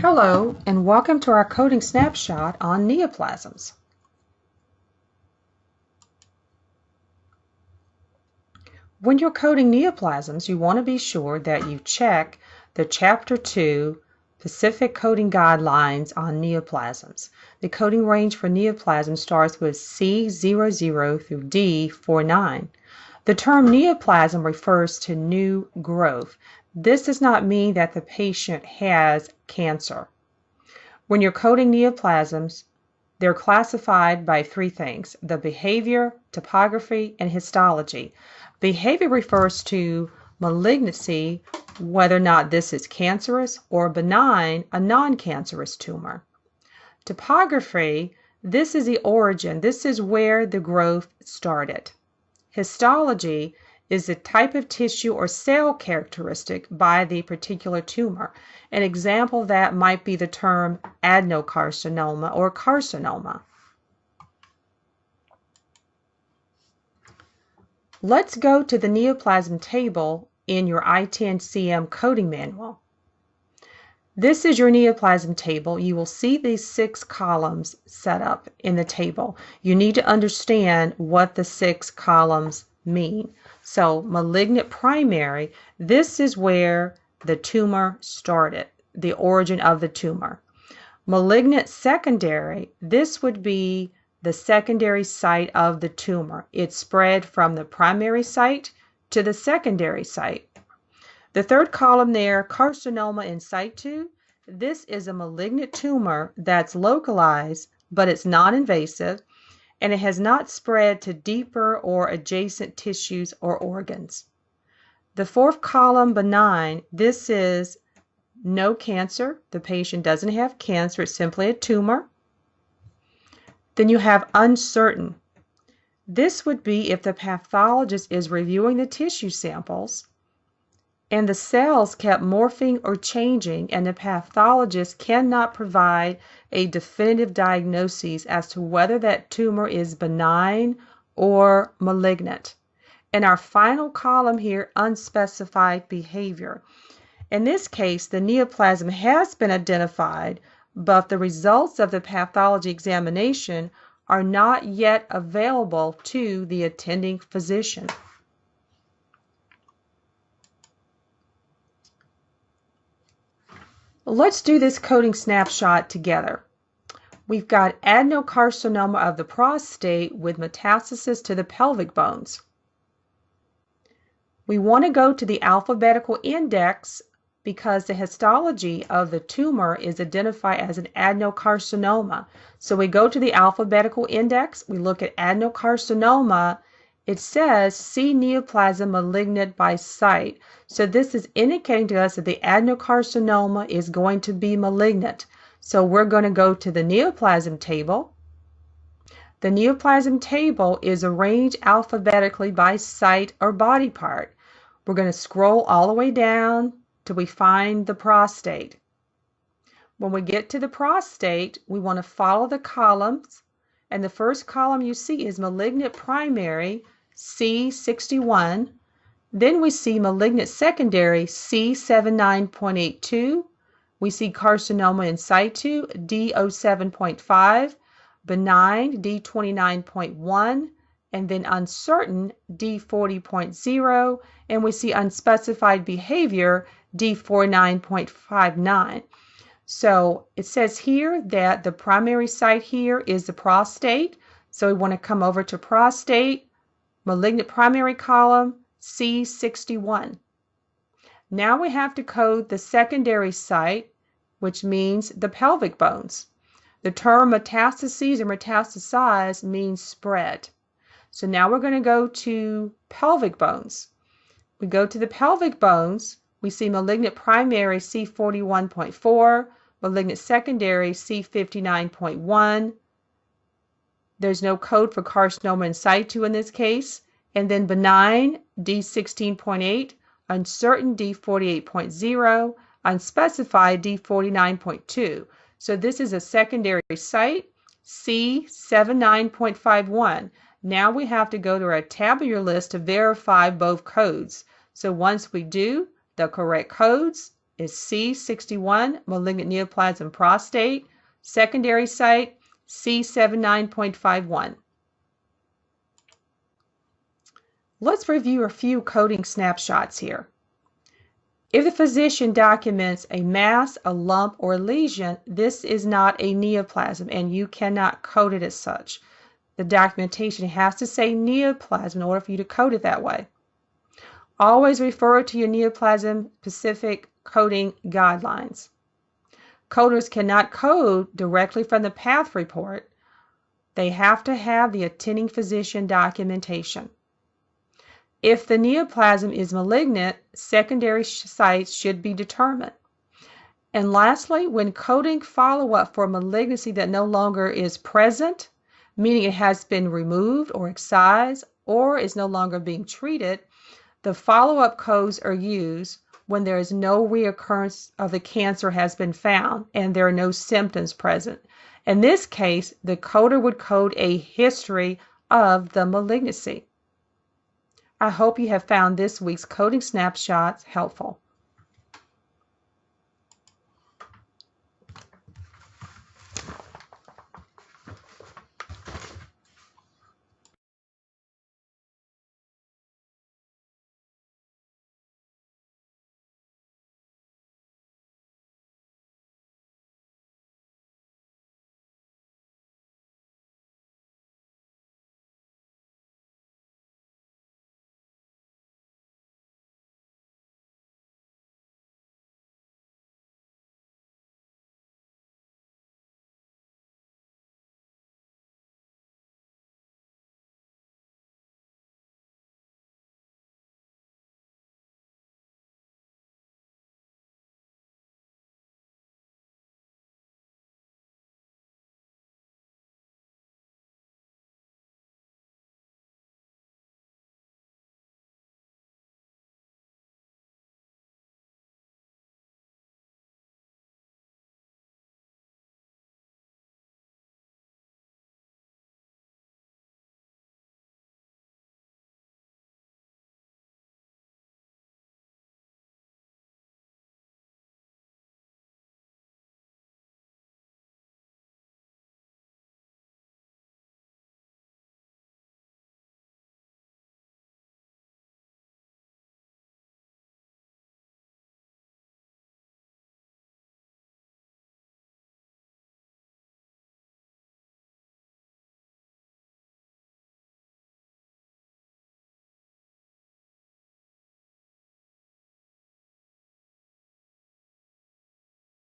Hello, and welcome to our coding snapshot on neoplasms. When you're coding neoplasms, you want to be sure that you check the Chapter 2 Pacific Coding Guidelines on neoplasms. The coding range for neoplasms starts with C00 through D49. The term neoplasm refers to new growth. This does not mean that the patient has cancer. When you're coding neoplasms, they're classified by three things: the behavior, topography, and histology. Behavior refers to malignancy, whether or not this is cancerous or benign, a non-cancerous tumor. Topography, this is the origin. This is where the growth started. Histology is the type of tissue or cell characteristic by the particular tumor. An example of that might be the term adenocarcinoma or carcinoma. Let's go to the neoplasm table in your I-10CM coding manual. This is your neoplasm table. You will see these 6 columns set up in the table. You need to understand what the 6 columns mean. So malignant primary, this is where the tumor started, the origin of the tumor. Malignant secondary, this would be the secondary site of the tumor. It spread from the primary site to the secondary site. The third column there, carcinoma in situ, this is a malignant tumor that's localized, but it's non-invasive, and it has not spread to deeper or adjacent tissues or organs. The fourth column, benign, this is no cancer. The patient doesn't have cancer, it's simply a tumor. Then you have uncertain. This would be if the pathologist is reviewing the tissue samples and the cells kept morphing or changing, and the pathologist cannot provide a definitive diagnosis as to whether that tumor is benign or malignant. And our final column here, unspecified behavior. In this case, the neoplasm has been identified, but the results of the pathology examination are not yet available to the attending physician. Let's do this coding snapshot together. We've got adenocarcinoma of the prostate with metastasis to the pelvic bones. We want to go to the alphabetical index because the histology of the tumor is identified as an adenocarcinoma. So we go to the alphabetical index, we look at adenocarcinoma. It says see neoplasm malignant by site. So this is indicating to us that the adenocarcinoma is going to be malignant. So we're going to go to the neoplasm table. The neoplasm table is arranged alphabetically by site or body part. We're going to scroll all the way down till we find the prostate. When we get to the prostate, we want to follow the columns, and the first column you see is malignant primary, C61. Then we see malignant secondary, C79.82. We see carcinoma in situ, D07.5, benign, D29.1, and then uncertain, D40.0, and we see unspecified behavior, D49.59. So it says here that the primary site here is the prostate. So we want to come over to prostate, malignant primary column, C61. Now we have to code the secondary site, which means the pelvic bones. The term metastases or metastasize means spread. So now we're going to go to pelvic bones. We go to the pelvic bones. We see malignant primary C41.4, malignant secondary C59.1. There's no code for carcinoma in situ in this case. And then benign D16.8, uncertain D48.0, unspecified D49.2. So this is a secondary site, C79.51. Now we have to go to our tabular list to verify both codes. So once we do the correct codes, is C61 malignant neoplasm prostate, secondary site C79.51. Let's review a few coding snapshots here. If the physician documents a mass, a lump, or a lesion, this is not a neoplasm and you cannot code it as such. The documentation has to say neoplasm in order for you to code it that way. Always refer to your neoplasm-specific coding guidelines. Coders cannot code directly from the path report. They have to have the attending physician documentation. If the neoplasm is malignant, secondary sites should be determined. And lastly, when coding follow-up for malignancy that no longer is present, meaning it has been removed or excised or is no longer being treated, the follow-up codes are used when there is no reoccurrence of the cancer has been found and there are no symptoms present. In this case, the coder would code a history of the malignancy. I hope you have found this week's coding snapshots helpful.